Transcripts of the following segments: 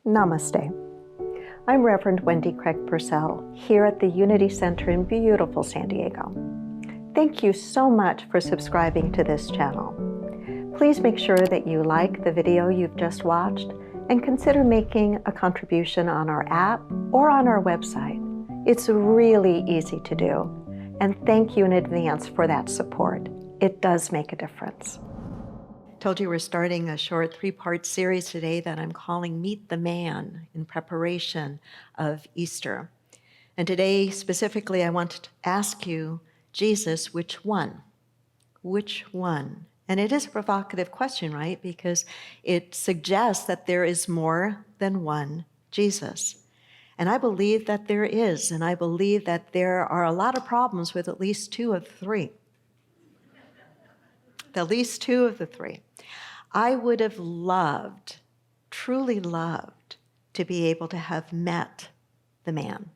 Namaste. I'm Reverend Wendy Craig-Purcell here at the Unity Center in beautiful San Diego. Thank you so much for subscribing to this channel. Please make sure that you like the video you've just watched and consider making a contribution on our app or on our website. It's really easy to do, and thank you in advance for that support. It does make a difference. Told you we're starting a short 3-part series today that I'm calling Meet the Man in preparation of Easter. And today, specifically, I want to ask you, Jesus, which one? Which one? And it is a provocative question, right? Because it suggests that there is more than one Jesus. And I believe that there is, and I believe that there are a lot of problems with at least 2 of 3. At least 2 of the 3. I would have loved, truly loved, to be able to have met the man,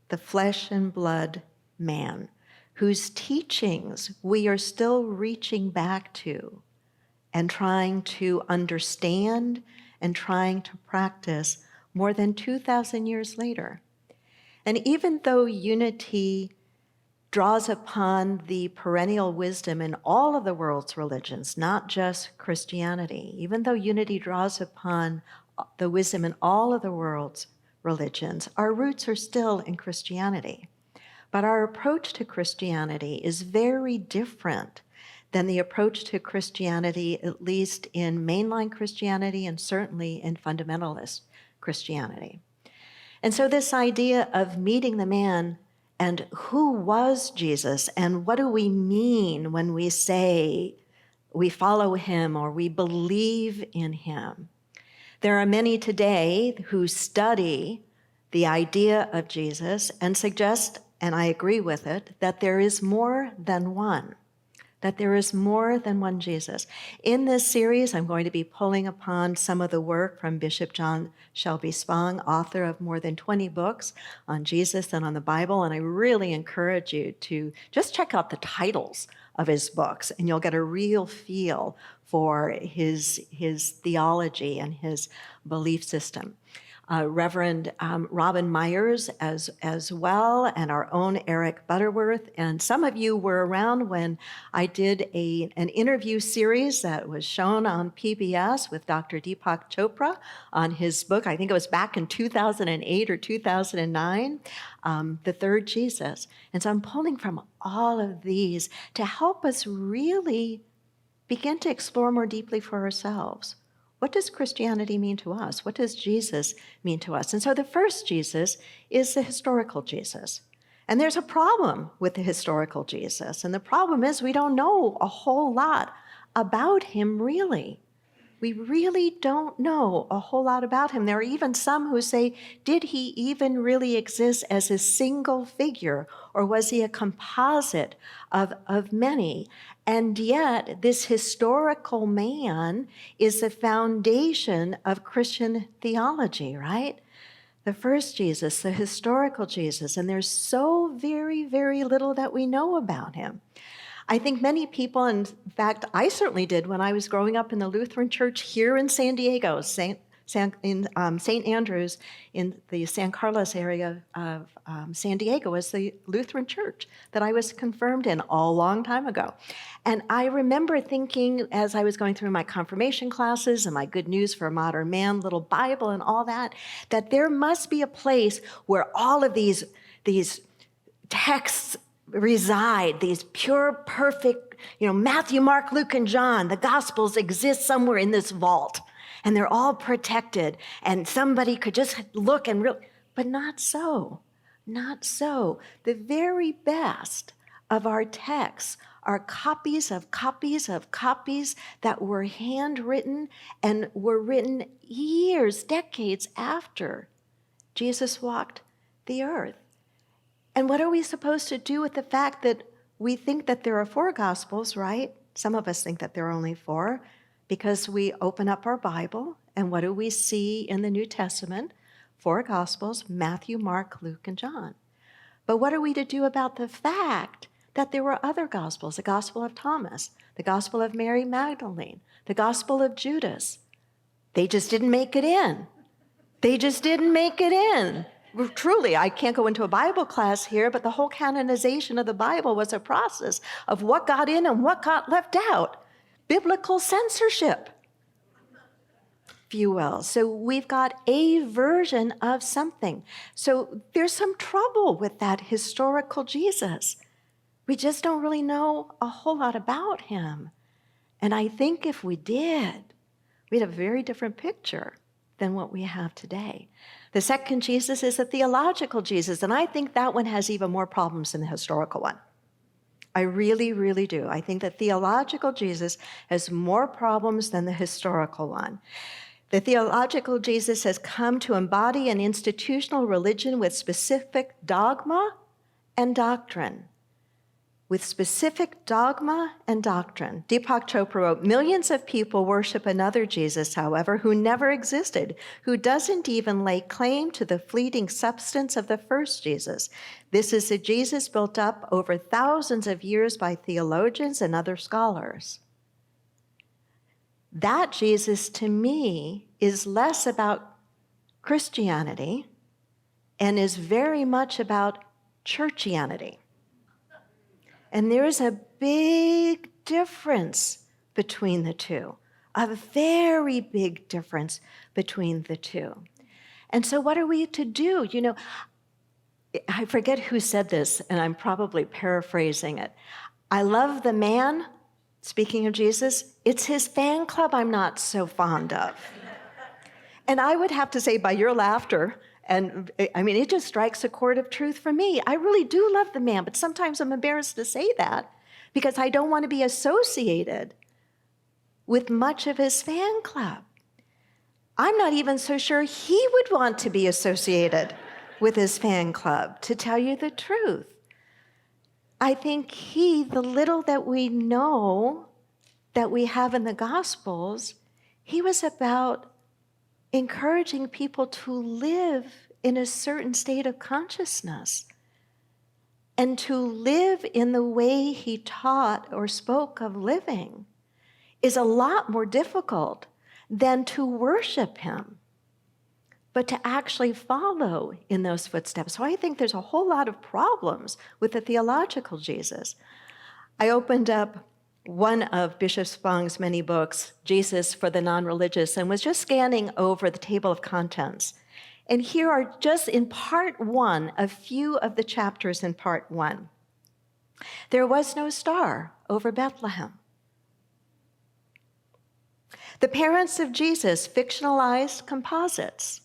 the flesh and blood man, whose teachings we are still reaching back to and trying to understand and trying to practice more than 2,000 years later. And even though unity draws upon the perennial wisdom in all of the world's religions, not just Christianity. Even though unity draws upon the wisdom in all of the world's religions, our roots are still in Christianity. But our approach to Christianity is very different than the approach to Christianity, at least in mainline Christianity and certainly in fundamentalist Christianity. And so this idea of meeting the man, and who was Jesus, and what do we mean when we say we follow him or we believe in him? There are many today who study the idea of Jesus and suggest, and I agree with it, that there is more than one. That there is more than one Jesus. In this series, I'm going to be pulling upon some of the work from Bishop John Shelby Spong, author of more than 20 books on Jesus and on the Bible, and I really encourage you to just check out the titles of his books, and you'll get a real feel for his theology and his belief system. Reverend Robin Myers as well, and our own Eric Butterworth. And some of you were around when I did an interview series that was shown on PBS with Dr. Deepak Chopra on his book. I think it was back in 2008 or 2009, The Third Jesus. And so I'm pulling from all of these to help us really begin to explore more deeply for ourselves. What does Christianity mean to us? What does Jesus mean to us? And so the first Jesus is the historical Jesus. And there's a problem with the historical Jesus. And the problem is we don't know a whole lot about him, really. We really don't know a whole lot about him. There are even some who say, did he even really exist as a single figure, or was he a composite of many? And yet, this historical man is the foundation of Christian theology, right? The first Jesus, the historical Jesus, and there's so very, very little that we know about him. I think many people, in fact, I certainly did when I was growing up in the Lutheran Church here in San Diego, St. Andrews, in the San Carlos area of San Diego, was the Lutheran Church that I was confirmed in a long time ago. And I remember thinking, as I was going through my confirmation classes and my Good News for a Modern Man, little Bible and all that there must be a place where all of these texts reside, these pure, perfect, Matthew, Mark, Luke, and John, the Gospels exist somewhere in this vault, and they're all protected, and somebody could just look and but not so, not so. The very best of our texts are copies of copies of copies that were handwritten and were written years, decades after Jesus walked the earth. And what are we supposed to do with the fact that we think that there are 4 Gospels, right? Some of us think that there are only 4 because we open up our Bible, and what do we see in the New Testament? 4 Gospels, Matthew, Mark, Luke, and John. But what are we to do about the fact that there were other Gospels, the Gospel of Thomas, the Gospel of Mary Magdalene, the Gospel of Judas? They just didn't make it in. They just didn't make it in. Truly, I can't go into a Bible class here, but the whole canonization of the Bible was a process of what got in and what got left out. Biblical censorship, if you will. So we've got a version of something. So there's some trouble with that historical Jesus. We just don't really know a whole lot about him. And I think if we did, we'd have a very different picture than what we have today. The second Jesus is the theological Jesus, and I think that one has even more problems than the historical one. I really, really do. I think the theological Jesus has more problems than the historical one. The theological Jesus has come to embody an institutional religion with specific dogma and doctrine. With specific dogma and doctrine. Deepak Chopra wrote, millions of people worship another Jesus, however, who never existed, who doesn't even lay claim to the fleeting substance of the first Jesus. This is a Jesus built up over thousands of years by theologians and other scholars. That Jesus, to me, is less about Christianity and is very much about churchianity. And there is a big difference between the two, a very big difference between the two. And so what are we to do? You know, I forget who said this, and I'm probably paraphrasing it. I love the man, speaking of Jesus, it's his fan club I'm not so fond of. And I would have to say, by your laughter, and I mean, it just strikes a chord of truth for me. I really do love the man, but sometimes I'm embarrassed to say that because I don't want to be associated with much of his fan club. I'm not even so sure he would want to be associated with his fan club, to tell you the truth. I think the little that we know that we have in the Gospels, he was about encouraging people to live in a certain state of consciousness and to live in the way he taught or spoke of living is a lot more difficult than to worship him, but to actually follow in those footsteps. So I think there's a whole lot of problems with the theological Jesus. I opened up one of Bishop Spong's many books, Jesus for the Nonreligious, and was just scanning over the table of contents. And here are just in part one, a few of the chapters in part one. There was no star over Bethlehem. The parents of Jesus, fictionalized composites.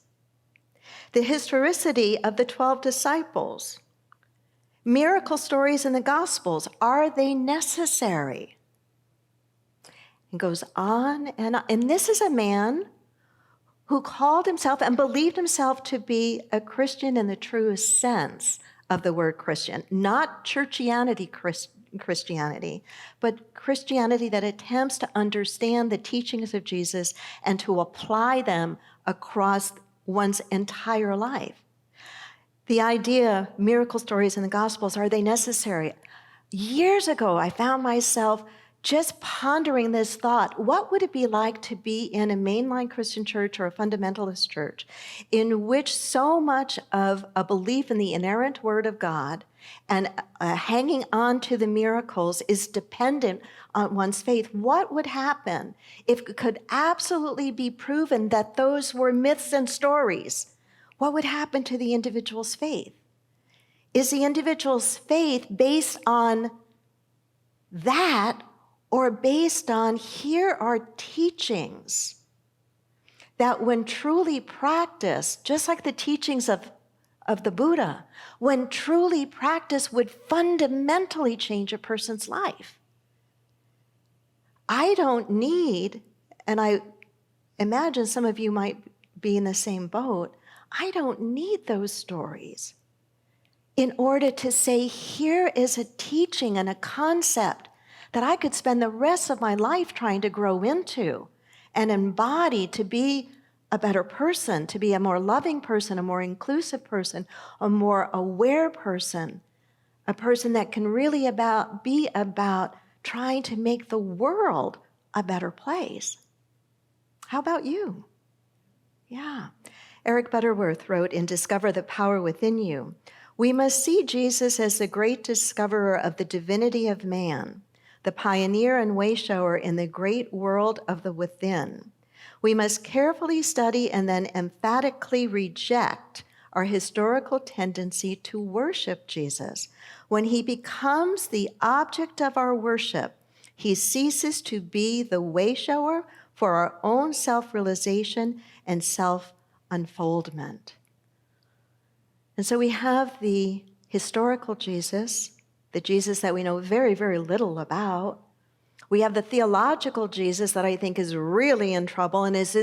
The historicity of the 12 disciples. Miracle stories in the Gospels, are they necessary? It goes on and on. And this is a man who called himself and believed himself to be a Christian in the truest sense of the word Christian. Not churchianity Christianity, but Christianity that attempts to understand the teachings of Jesus and to apply them across one's entire life. The idea, miracle stories in the Gospels, are they necessary? Years ago, I found myself just pondering this thought. What would it be like to be in a mainline Christian church or a fundamentalist church in which so much of a belief in the inerrant word of God and hanging on to the miracles is dependent on one's faith? What would happen if it could absolutely be proven that those were myths and stories? What would happen to the individual's faith? Is the individual's faith based on that, or based on, here are teachings that when truly practiced, just like the teachings of the Buddha, when truly practiced would fundamentally change a person's life? I don't need, and I imagine some of you might be in the same boat, I don't need those stories in order to say, here is a teaching and a concept that I could spend the rest of my life trying to grow into and embody to be a better person, to be a more loving person, a more inclusive person, a more aware person, a person that can really be about trying to make the world a better place. How about you? Yeah. Eric Butterworth wrote in Discover the Power Within You, "We must see Jesus as the great discoverer of the divinity of man, the pioneer and wayshower in the great world of the within. We must carefully study and then emphatically reject our historical tendency to worship Jesus. When he becomes the object of our worship, he ceases to be the wayshower for our own self-realization and self-unfoldment." And so we have the historical Jesus, the Jesus that we know very, very little about. We have the theological Jesus that I think is really in trouble and is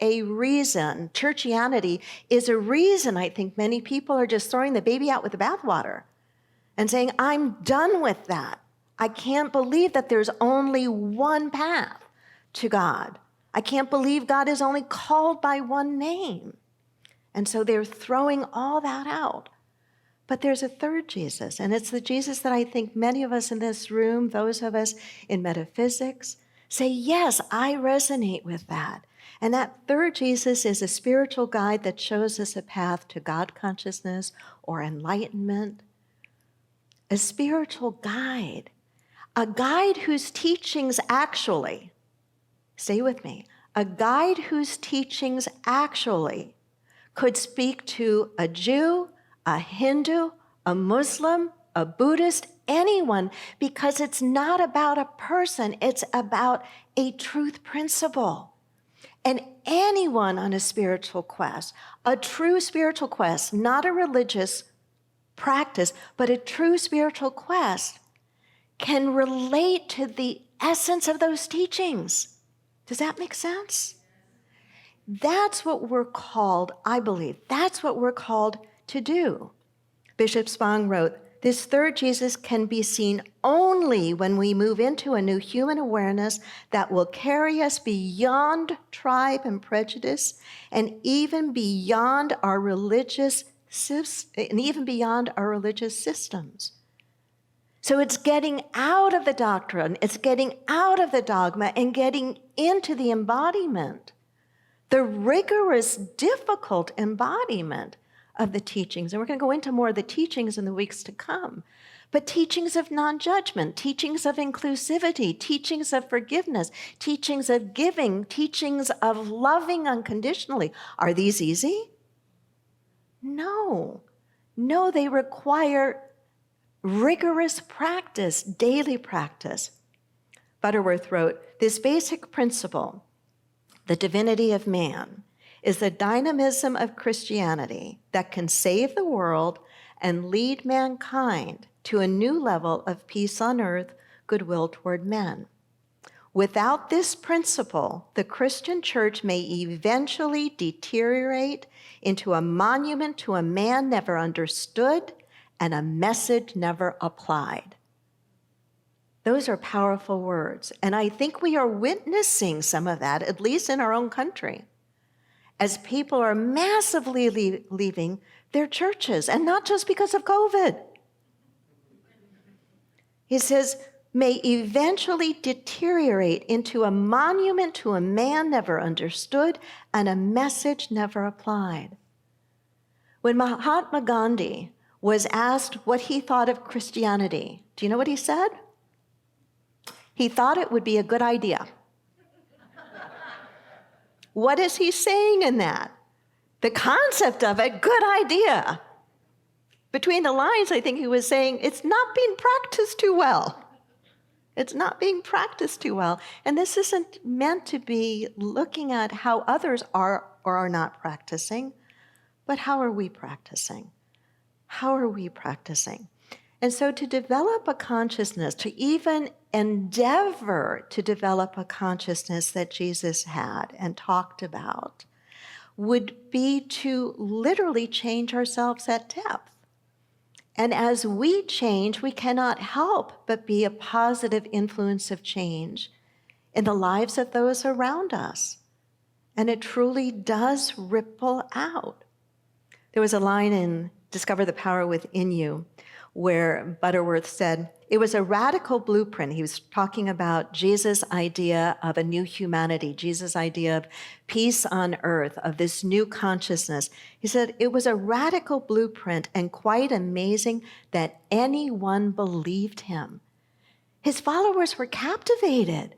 a reason, churchianity is a reason I think many people are just throwing the baby out with the bathwater and saying, I'm done with that. I can't believe that there's only one path to God. I can't believe God is only called by one name. And so they're throwing all that out. But there's a third Jesus, and it's the Jesus that I think many of us in this room, those of us in metaphysics, say, yes, I resonate with that. And that third Jesus is a spiritual guide that shows us a path to God consciousness or enlightenment. A spiritual guide, a guide whose teachings actually, stay with me, a guide whose teachings actually could speak to a Jew, a Hindu, a Muslim, a Buddhist, anyone, because it's not about a person, it's about a truth principle. And anyone on a spiritual quest, a true spiritual quest, not a religious practice, but a true spiritual quest, can relate to the essence of those teachings. Does that make sense? That's what we're called, I believe, that's what we're called to do. Bishop Spong wrote, "This third Jesus can be seen only when we move into a new human awareness that will carry us beyond tribe and prejudice and even beyond our religious systems." So it's getting out of the doctrine, it's getting out of the dogma and getting into the embodiment. The rigorous, difficult embodiment of the teachings. And we're going to go into more of the teachings in the weeks to come. But teachings of non-judgment, teachings of inclusivity, teachings of forgiveness, teachings of giving, teachings of loving unconditionally. Are these easy? No. No, they require rigorous practice, daily practice. Butterworth wrote, "This basic principle, the divinity of man, is the dynamism of Christianity that can save the world and lead mankind to a new level of peace on earth, goodwill toward men. Without this principle, the Christian church may eventually deteriorate into a monument to a man never understood and a message never applied." Those are powerful words. And I think we are witnessing some of that, at least in our own country, as people are massively leaving their churches, and not just because of COVID. He says, may eventually deteriorate into a monument to a man never understood and a message never applied. When Mahatma Gandhi was asked what he thought of Christianity, do you know what he said? He thought it would be a good idea. What is he saying in that? The concept of it, good idea. Between the lines, I think he was saying, it's not being practiced too well. It's not being practiced too well. And this isn't meant to be looking at how others are or are not practicing, but how are we practicing? How are we practicing? And so to develop a consciousness, to even endeavor to develop a consciousness that Jesus had and talked about, would be to literally change ourselves at depth. And as we change, we cannot help but be a positive influence of change in the lives of those around us. And it truly does ripple out. There was a line in Discover the Power Within You where Butterworth said, It was a radical blueprint. He was talking about Jesus' idea of a new humanity, Jesus' idea of peace on earth, of this new consciousness. He said it was a radical blueprint and quite amazing that anyone believed him. His followers were captivated.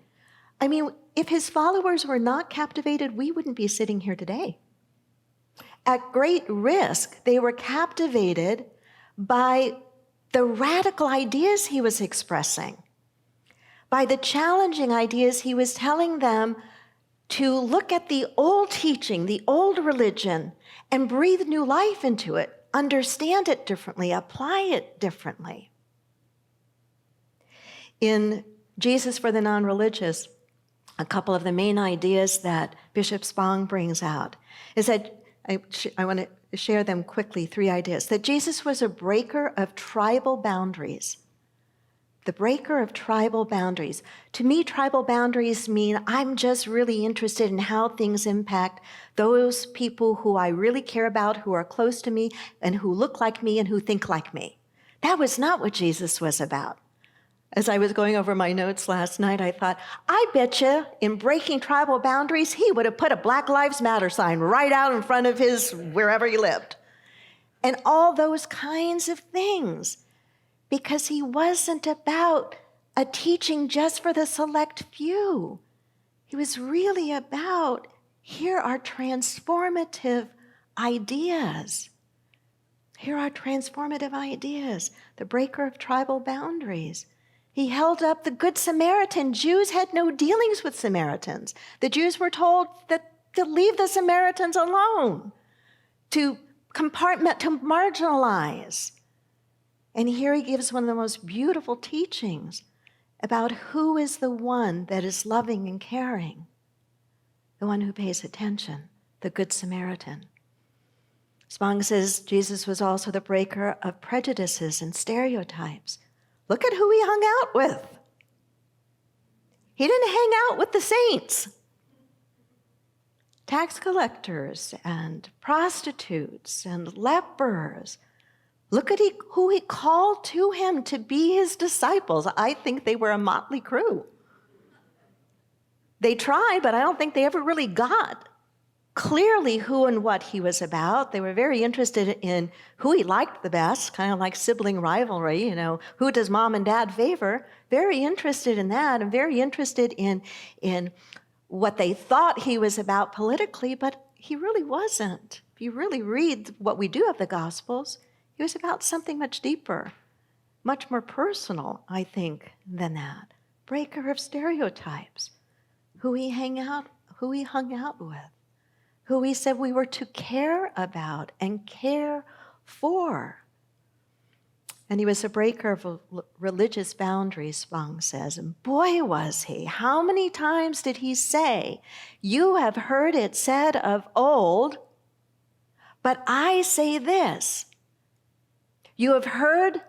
I mean, if his followers were not captivated, we wouldn't be sitting here today. At great risk, they were captivated by the radical ideas he was expressing, by the challenging ideas he was telling them to look at the old teaching, the old religion, and breathe new life into it, understand it differently, apply it differently. In Jesus for the Nonreligious, a couple of the main ideas that Bishop Spong brings out is that I want to share them quickly, 3 ideas. That Jesus was a breaker of tribal boundaries. The breaker of tribal boundaries. To me, tribal boundaries mean I'm just really interested in how things impact those people who I really care about, who are close to me, and who look like me and who think like me. That was not what Jesus was about. As I was going over my notes last night, I thought, I bet you in breaking tribal boundaries, he would have put a Black Lives Matter sign right out in front of his wherever he lived. And all those kinds of things. Because he wasn't about a teaching just for the select few. He was really about, here are transformative ideas. Here are transformative ideas. The breaker of tribal boundaries. He held up the Good Samaritan. Jews had no dealings with Samaritans. The Jews were told that to leave the Samaritans alone, to marginalize. And here he gives one of the most beautiful teachings about who is the one that is loving and caring, the one who pays attention, the Good Samaritan. Spong says Jesus was also the breaker of prejudices and stereotypes. Look at who he hung out with. He didn't hang out with the saints. Tax collectors and prostitutes and lepers. Look at who he called to him to be his disciples. I think they were a motley crew. They tried, but I don't think they ever really got clearly who and what he was about. They were very interested in who he liked the best, kind of like sibling rivalry, who does mom and dad favor? Very interested in that and very interested in what they thought he was about politically, but he really wasn't. If you really read what we do of the Gospels, he was about something much deeper, much more personal, I think, than that. Breaker of stereotypes, who he hung out with, who he said we were to care about and care for. And he was a breaker of religious boundaries, Spong says. And boy, was he. How many times did he say, you have heard it said of old, but I say this. You have heard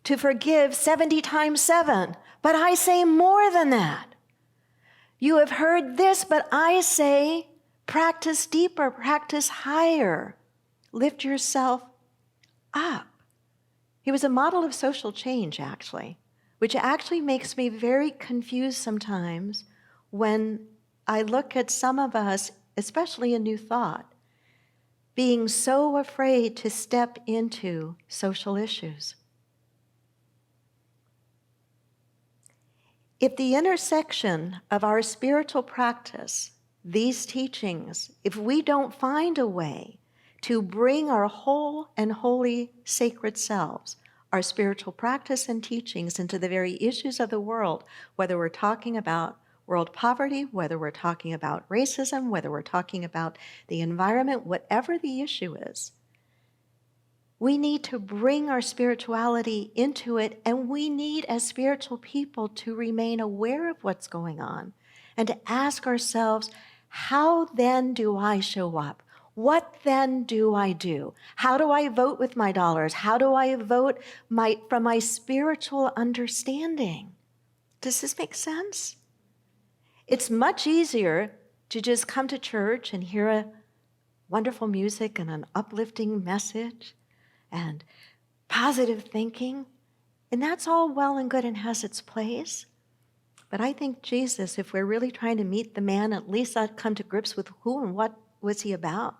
to forgive 70 times 7, but I say more than that. You have heard this, but I say, practice deeper, practice higher. Lift yourself up. He was a model of social change, actually, which actually makes me very confused sometimes when I look at some of us, especially in New Thought, being so afraid to step into social issues. If the intersection of our spiritual practice, these teachings, if we don't find a way to bring our whole and holy sacred selves, our spiritual practice and teachings into the very issues of the world, whether we're talking about world poverty, whether we're talking about racism, whether we're talking about the environment, whatever the issue is, we need to bring our spirituality into it, and we need, as spiritual people, to remain aware of what's going on and to ask ourselves, how then do I show up? What then do I do? How do I vote with my dollars? How do I vote from my spiritual understanding? Does this make sense? It's much easier to just come to church and hear a wonderful music and an uplifting message and positive thinking And that's all well and good and has its place. But I think Jesus, if we're really trying to meet the man, at least not come to grips with who and what was he about,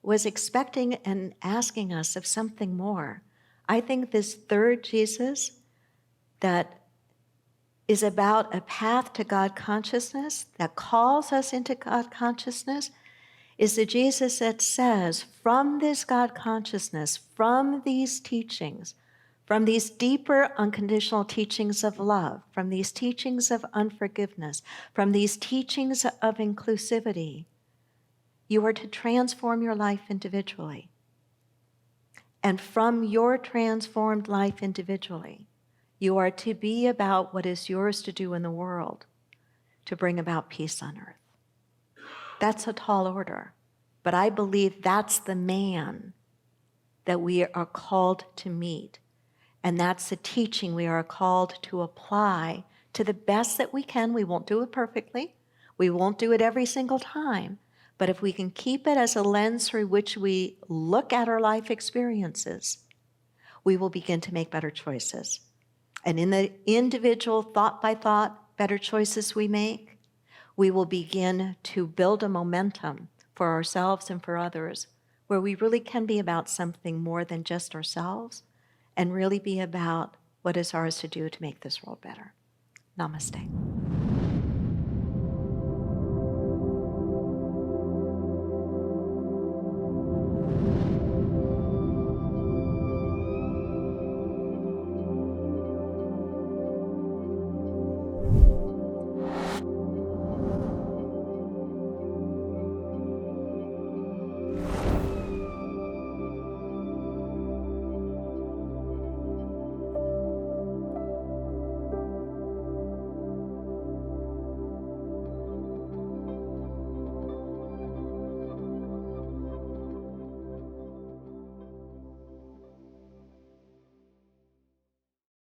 was expecting and asking us of something more. I think this third Jesus that is about a path to God consciousness, that calls us into God consciousness, is the Jesus that says, from this God consciousness, from these teachings, from these deeper unconditional teachings of love, from these teachings of unforgiveness, from these teachings of inclusivity, you are to transform your life individually. And from your transformed life individually, you are to be about what is yours to do in the world to bring about peace on earth. That's a tall order, but I believe that's the man that we are called to meet. And that's the teaching we are called to apply to the best that we can. We won't do it perfectly. We won't do it every single time. But if we can keep it as a lens through which we look at our life experiences, we will begin to make better choices. And in the individual thought by thought better choices we make, we will begin to build a momentum for ourselves and for others where we really can be about something more than just ourselves and really be about what is ours to do to make this world better. Namaste.